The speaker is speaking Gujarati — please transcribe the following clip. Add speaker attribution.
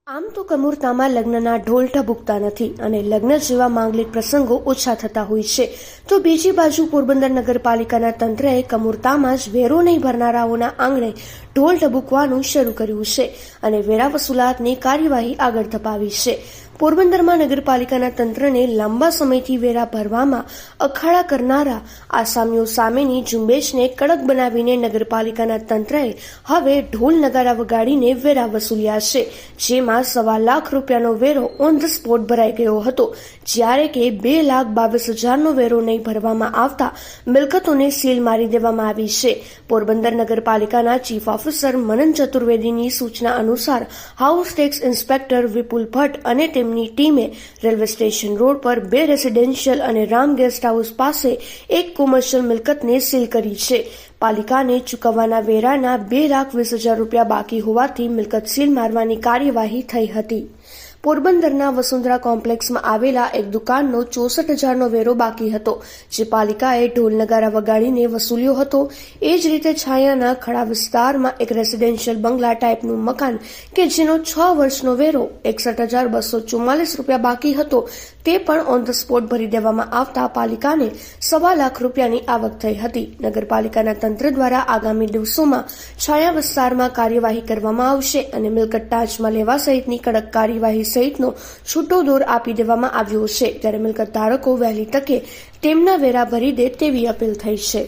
Speaker 1: આમ તો કમૂરતામાં લગ્નના ઢોલ ઢબુકતા નથી અને લગ્ન જેવા માંગલિક પ્રસંગો ઓછા થતા હોય છે, તો બીજી બાજુ પોરબંદર નગરપાલિકાના તંત્રએ કમૂરતામાં જ વેરો નહીં ભરનારાઓના આંગણે ઢોલ ઢબુકવાનું શરૂ કર્યું છે અને વેરા વસૂલાતની કાર્યવાહી આગળ ધપાવી છે. પોરબંદરમાં નગરપાલિકાના તંત્રને લાંબા સમયથી વેરા ભરવામાં અખાડા કરનારા આસામીઓ સામેની ઝુંબેશને કડક બનાવીને નગરપાલિકાના તંત્રએ હવે ઢોલ નગારા વગાડીને વેરા વસૂલ્યા છે, જેમાં ₹1.25 લાખ વેરો ઓન ધ સ્પોટ ભરાઈ ગયો હતો, જ્યારે કે ₹2,22,000 વેરો નહીં ભરવામાં આવતા મિલકતોને સીલ મારી દેવામાં આવી છે. પોરબંદર નગરપાલિકાના ચીફ ઓફિસર મનન ચતુર્વેદીની સૂચના અનુસાર હાઉસ ટેક્સ ઇન્સ્પેક્ટર વિપુલ ભટ્ટ અને તેમની ટીમે રેલવે સ્ટેશન રોડ પર 2 રેસિડેન્શિયલ અને રામ ગેસ્ટ હાઉસ પાસે એક કોમર્શિયલ મિલકતને સીલ કરી છે. પાલિકાને ચૂકવવાના વેરાના ₹2,20,000 બાકી હોવાથી મિલકત સીલ મારવાની કાર્યવાહી થઈ હતી. પોરબંદરના વસુંધરા કોમ્પ્લેક્સમાં આવેલા એક દુકાનનો ₹64,000 વેરો બાકી હતો, જે પાલિકાએ ઢોલ નગારા વગાડીને વસૂલ્યો હતો. એ જ રીતે છાયાના ખડા વિસ્તારમાં એક રેસિડેન્શિયલ બંગલા ટાઈપનું મકાન કે જેનો 6 વર્ષનો વેરો ₹61,244 બાકી હતો, તે પણ ઓન ધ સ્પોટ ભરી દેવામાં આવતા પાલિકાને ₹1.25 લાખની આવક થઈ હતી. નગરપાલિકાના તંત્ર દ્વારા આગામી દિવસોમાં છાયા વિસ્તારમાં કાર્યવાહી કરવામાં આવશે અને મિલકત ટાંચમાં લેવા સહિતની કડક કાર્યવાહી સહિતનો છૂટો દોર આપી દેવામાં આવ્યો છે, ત્યારે મિલકત ધારકો વહેલી તકે તેમના વેરા ભરી દે તેવી અપીલ થઈ છે.